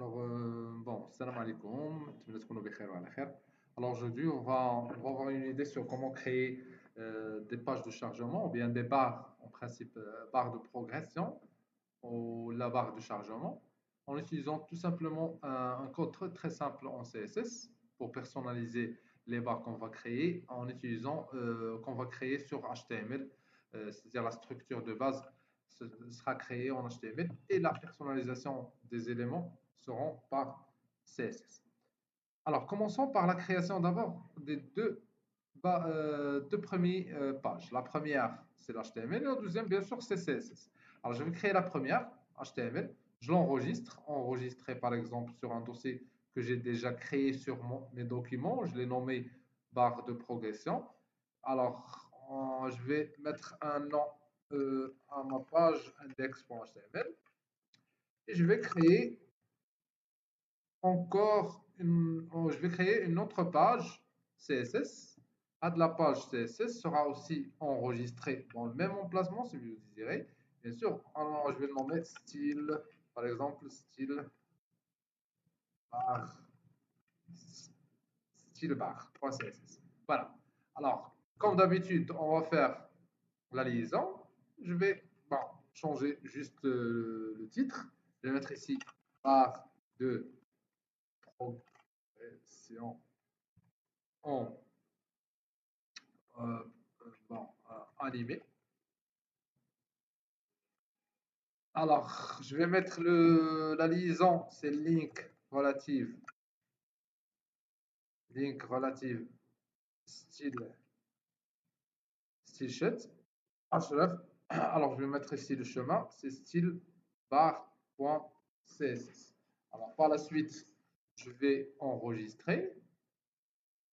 Bon, salam alaikum, alors aujourd'hui, on va avoir une idée sur comment créer des pages de chargement ou bien des barres, en principe, barres de progression ou la barre de chargement en utilisant tout simplement un code très simple en CSS pour personnaliser les barres qu'on va créer en utilisant, qu'on va créer sur HTML, c'est-à-dire la structure de base sera créée en HTML et la personnalisation des éléments seront par CSS. Alors, commençons par la création d'abord des deux premières pages. La première, c'est l'HTML et la deuxième, bien sûr, c'est CSS. Alors, je vais créer la première, HTML. Je l'enregistre, enregistré par exemple sur un dossier que j'ai déjà créé sur mes documents. Je l'ai nommé barre de progression. Alors, je vais mettre un nom à ma page index.html et je vais créer je vais créer une autre page CSS. De la page CSS sera aussi enregistrée dans le même emplacement si vous désirez. Bien sûr, alors je vais le nommer style, par exemple, bar, style bar.css. Voilà. Alors, comme d'habitude, on va faire la liaison. Je vais changer juste le titre. Je vais mettre ici barre de progression en euh, animé. Alors, je vais mettre la liaison, c'est link relative style, style sheet, href. Alors, je vais mettre ici le chemin, c'est style bar.css. Alors, par la suite, je vais enregistrer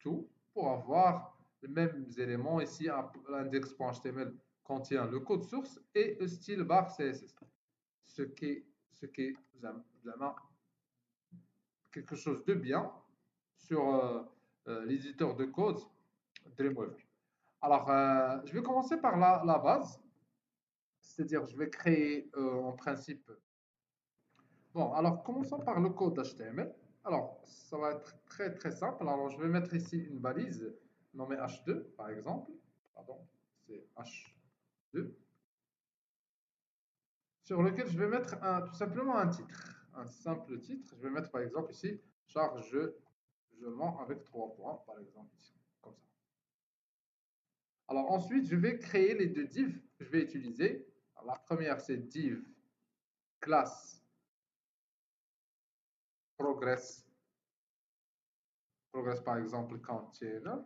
tout pour avoir les mêmes éléments. Ici, l'index.html contient le code source et le style bar CSS. Ce qui est vraiment quelque chose de bien sur l'éditeur de code Dreamweaver. Alors, je vais commencer par la base, c'est-à-dire je vais créer en principe. Bon, alors commençons par le code HTML. Alors, ça va être très simple. Alors, je vais mettre ici une balise nommée H2, par exemple. Pardon, c'est H2, sur lequel je vais mettre tout simplement un titre. Un simple titre. Je vais mettre par exemple ici chargement avec 3 points, par exemple ici, comme ça. Alors ensuite, je vais créer les deux divs que je vais utiliser. Alors, la première, c'est div classe progress. Progress par exemple container.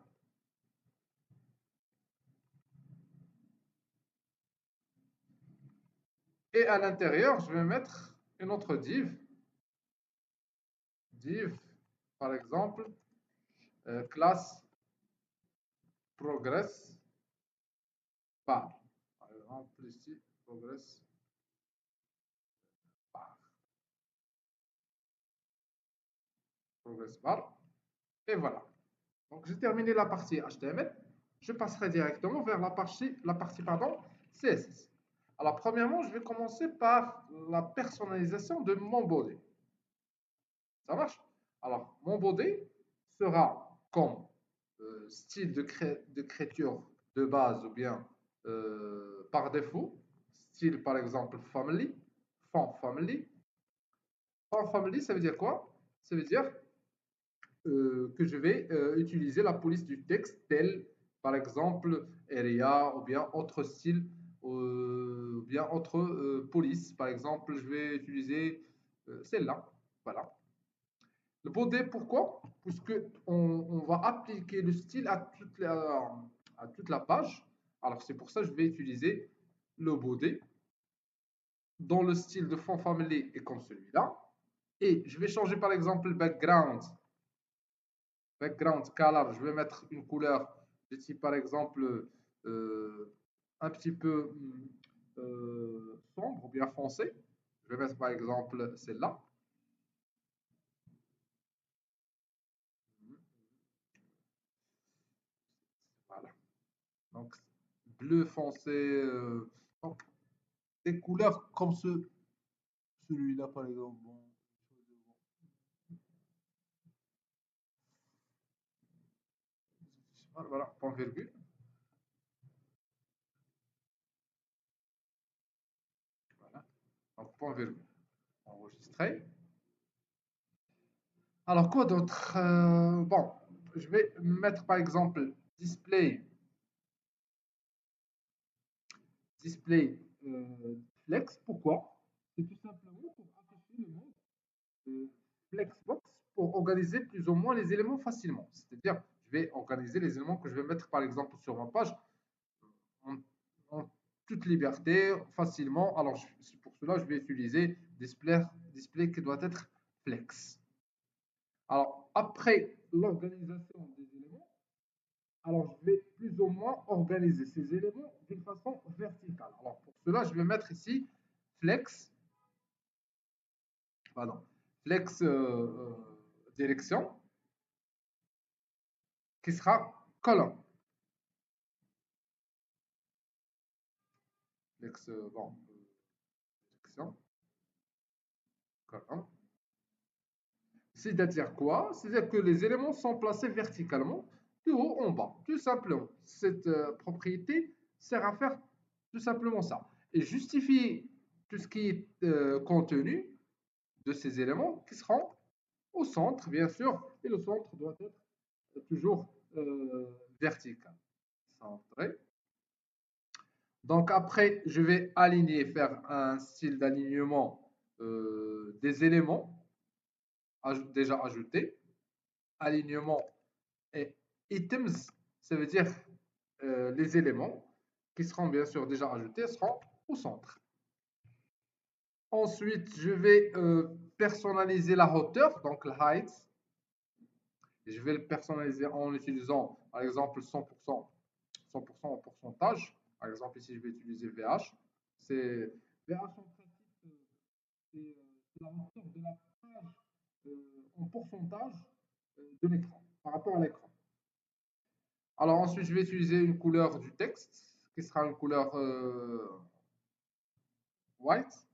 Et à l'intérieur, je vais mettre une autre div par exemple classe progress bar. Par exemple ici, progress bar. Progress bar. Et voilà. Donc j'ai terminé la partie HTML. Je passerai directement vers la partie CSS. Alors premièrement, je vais commencer par la personnalisation de mon body. Ça marche? Alors mon body sera comme style d'écriture de base ou bien par défaut, style par exemple family, font family. Font family, ça veut dire quoi? Ça veut dire que je vais utiliser la police du texte telle par exemple area ou bien autre style ou bien autre police. Par exemple, je vais utiliser celle-là. Voilà. Le body, pourquoi? Puisque on va appliquer le style à toute la page. Alors c'est pour ça que je vais utiliser le body dans le style de fond family et comme celui-là. Et je vais changer par exemple le background color, je vais mettre une couleur de type par exemple un petit peu sombre ou bien foncé. Je vais mettre par exemple celle-là. Voilà. Donc bleu foncé. Donc, des couleurs comme celui-là par exemple. Bon, Voilà, point virgule. Voilà. Donc, point virgule. Enregistré. Alors, quoi d'autre? Bon, je vais mettre par exemple display flex. Pourquoi? C'est tout simplement pour afficher le mot Flexbox pour organiser plus ou moins les éléments facilement. C'est-à-dire, je vais organiser les éléments que je vais mettre par exemple sur ma page en, en toute liberté, facilement. Alors, pour cela, je vais utiliser display qui doit être flex. Alors, après l'organisation des éléments, alors je vais plus ou moins organiser ces éléments d'une façon verticale. Alors, pour cela, je vais mettre ici flex, pardon, flex direction, qui sera colonne. Flex, bon, direction, colonne. C'est-à-dire quoi? C'est-à-dire que les éléments sont placés verticalement, de haut en bas, tout simplement. Cette propriété sert à faire tout simplement ça. Et justifier tout ce qui est contenu de ces éléments qui seront au centre, bien sûr, et le centre doit être toujours vertical. Centré. Donc après, je vais aligner, faire un style d'alignement des éléments déjà ajoutés. Alignement et items, ça veut dire les éléments qui seront bien sûr déjà ajoutés seront au centre. Ensuite, je vais personnaliser la hauteur, donc la height. Je vais le personnaliser en utilisant par exemple 100%, 100% en pourcentage. Par exemple, ici, je vais utiliser VH. C'est VH en principe, c'est la hauteur de la page en pourcentage de l'écran par rapport à l'écran. Alors ensuite, je vais utiliser une couleur du texte qui sera une couleur white,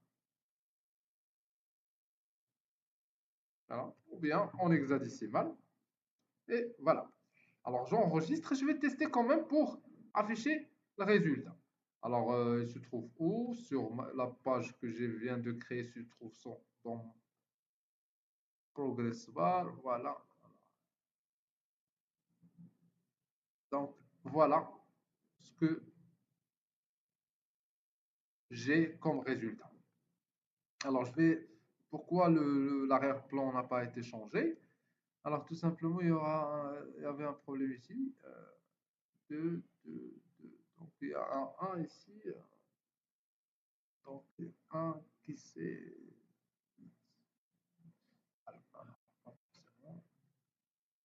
voilà, ou bien en hexadécimal. Et voilà. Alors j'enregistre et je vais tester quand même pour afficher le résultat. Alors il se trouve où? Sur la page que je viens de créer, il se trouve dans Progress Bar. Voilà. Donc voilà ce que j'ai comme résultat. Alors je vais. Pourquoi l'arrière-plan n'a pas été changé? Alors tout simplement, il y avait un problème ici. Donc il y a un ici. Donc un qui s'est.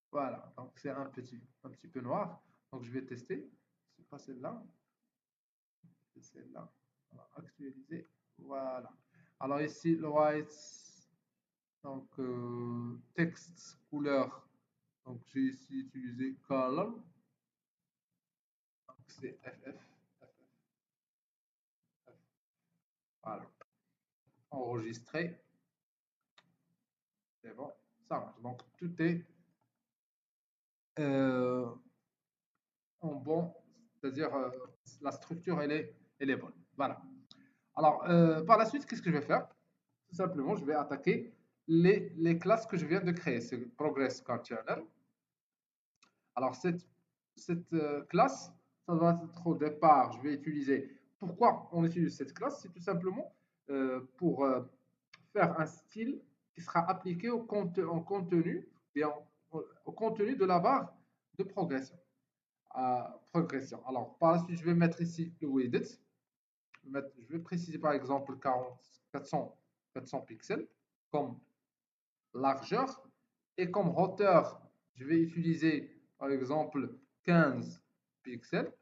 Voilà, donc c'est un petit peu noir. Donc je vais tester. C'est pas celle-là, c'est celle-là. Voilà, actualiser. Voilà. Alors ici, le white, donc texte, couleur. Donc j'ai ici utilisé color. Donc c'est FF. Voilà. Enregistré. C'est bon. Ça marche. Donc tout est euh, en bon. C'est-à-dire la structure, elle est bonne. Voilà. Alors, par la suite, qu'est-ce que je vais faire? Tout simplement, je vais attaquer les classes que je viens de créer. C'est Progress Card Channel. Alors, cette classe, ça va être au départ, je vais utiliser. Pourquoi on utilise cette classe? C'est tout simplement pour faire un style qui sera appliqué en contenu, bien, au contenu de la barre de progression. Progression. Alors, par la suite, je vais mettre ici le widget. Je vais préciser par exemple 400 pixels comme largeur et comme hauteur, je vais utiliser par exemple 15 pixels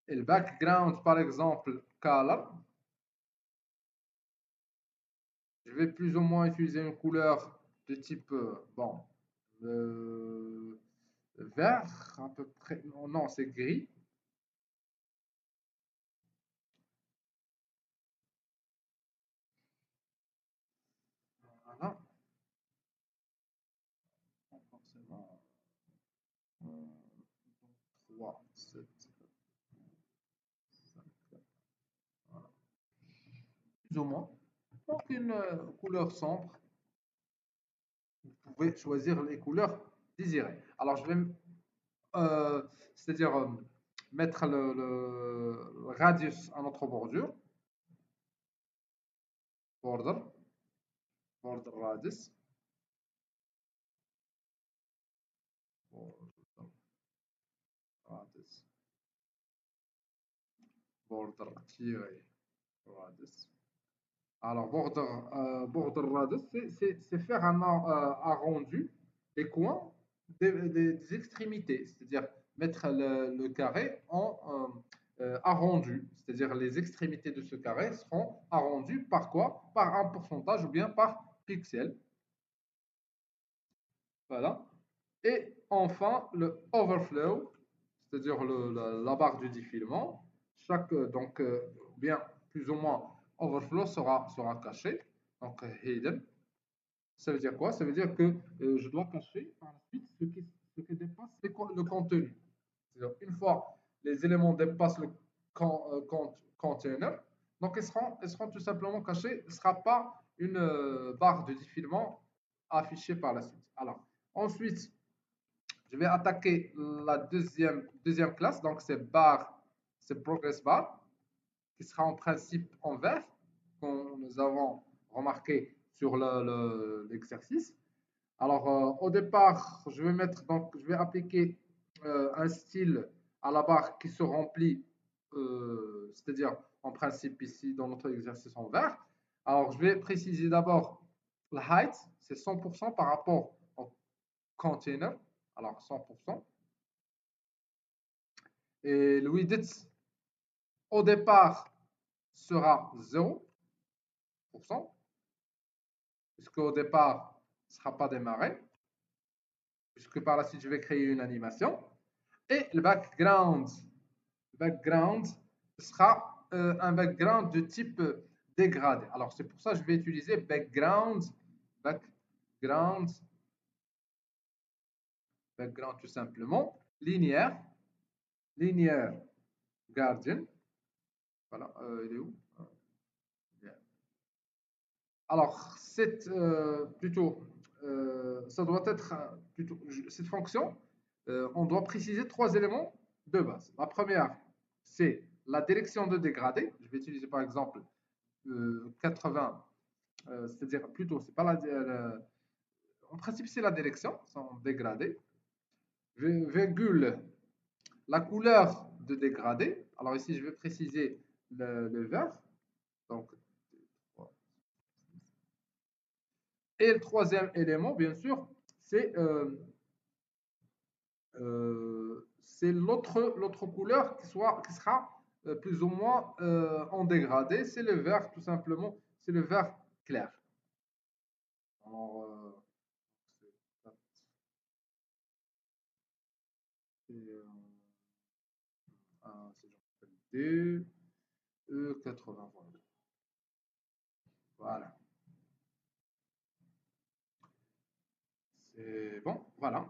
et le background par exemple color, je vais plus ou moins utiliser une couleur de type bon euh, vert à peu près, non c'est gris. Voilà, forcément. 3, 7, 5, voilà. Plus ou moins. Donc une couleur sombre. Vous pouvez choisir les couleurs désirées. Alors je vais, euh, c'est-à-dire mettre le radius à notre bordure. Border, border radius. Border radius. Border tiré radius. Alors, border radius, c'est faire un arrondi des coins des extrémités, c'est-à-dire mettre le carré en arrondi, c'est-à-dire les extrémités de ce carré seront arrondues par quoi? Par un pourcentage ou bien par pixel. Voilà. Et enfin, le overflow, c'est-à-dire la barre du défilement. Chaque, donc, bien, plus ou moins, overflow sera caché, donc hidden. Ça veut dire quoi? Ça veut dire que je dois cacher par la suite ce qui dépasse le contenu. C'est-à-dire, une fois les éléments dépassent le container, donc ils seront tout simplement cachés. Ce ne sera pas une barre de défilement affichée par la suite. Alors, ensuite, je vais attaquer la deuxième classe, donc c'est progress bar, qui sera en principe en vert, comme nous avons remarqué sur l'exercice. Alors, au départ, je vais appliquer un style à la barre qui se remplit, c'est-à-dire en principe ici dans notre exercice en vert. Alors, je vais préciser d'abord la height, c'est 100% par rapport au container, alors 100%. Et le width, au départ, sera 0%, puisque au départ, ne sera pas démarré, puisque par la suite, je vais créer une animation. Et le background sera un background de type dégradé. Alors, c'est pour ça que je vais utiliser background tout simplement, linéaire guardian. Voilà, il est où? Alors, ça doit être plutôt, cette fonction, on doit préciser trois éléments de base. La première, c'est la direction de dégradé. Je vais utiliser par exemple 80, c'est-à-dire plutôt, c'est pas en principe, c'est la direction, sans dégradé. Virgule, la couleur de dégradé. Alors ici, je vais préciser le vert. Donc, et le troisième élément, bien sûr, c'est l'autre couleur qui sera plus ou moins en dégradé. C'est le vert, tout simplement. C'est le vert clair. Alors, c'est D, E80. Voilà. C'est bon, voilà.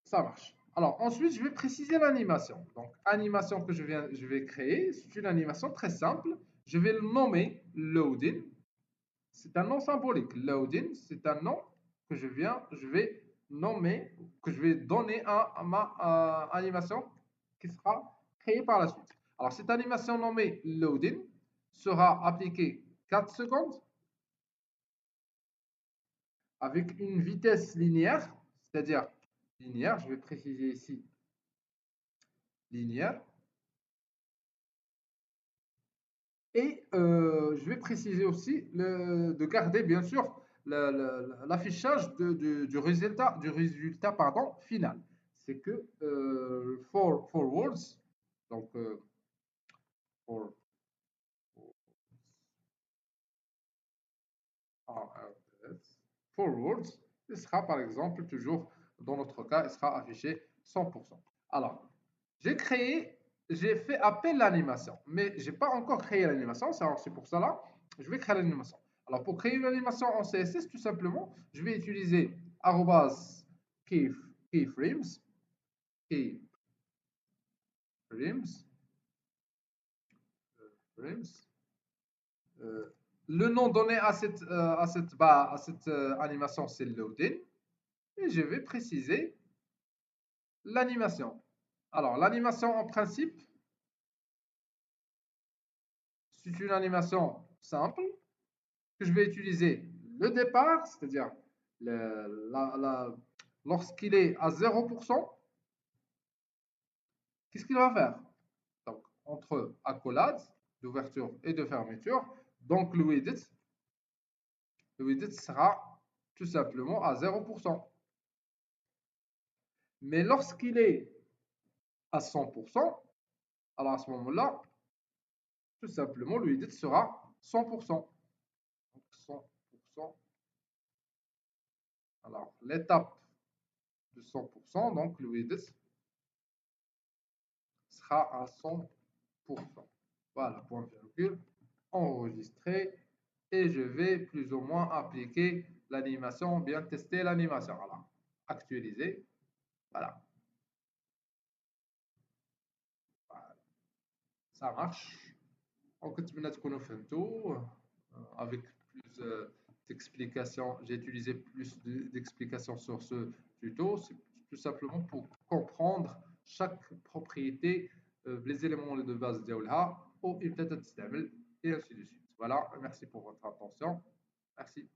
Ça marche. Alors, ensuite, je vais préciser l'animation. Donc, animation que je vais créer, c'est une animation très simple. Je vais le nommer loading. C'est un nom symbolique. Loading, c'est un nom que je vais nommer, que je vais donner à ma animation qui sera créée par la suite. Alors, cette animation nommée loading sera appliquée 4 secondes avec une vitesse linéaire, c'est-à-dire linéaire, je vais préciser ici linéaire. Et je vais préciser aussi de garder bien sûr l'affichage du résultat pardon, final. C'est que forwards, donc for, forwards, il sera par exemple toujours, dans notre cas, il sera affiché 100%. Alors, j'ai fait appel à l'animation, mais je n'ai pas encore créé l'animation, c'est pour cela je vais créer l'animation. Alors, pour créer une animation en CSS, tout simplement, je vais utiliser keyframes. key frames. Le nom donné à cette animation, c'est loading. Et je vais préciser l'animation. Alors, l'animation en principe, c'est une animation simple que je vais utiliser le départ, c'est-à-dire lorsqu'il est à 0%, qu'est-ce qu'il va faire? Donc, entre accolades d'ouverture et de fermeture, donc le widget sera tout simplement à 0%. Mais lorsqu'il est à 100%, alors à ce moment-là, tout simplement, le widget sera 100%. Donc 100%. Alors, l'étape de 100%, donc le widget sera à 100%. Voilà, point virgule, enregistré. Et je vais plus ou moins appliquer l'animation, bien tester l'animation. Voilà, actualiser. Voilà. Voilà. Ça marche. Donc, نتمنى تكونوا فهمتوا avec plus d'explications. J'ai utilisé plus d'explications sur ce tuto. C'est tout simplement pour comprendre chaque propriété, les éléments de base ديالها ou et ainsi de suite. Voilà, merci pour votre attention. Merci.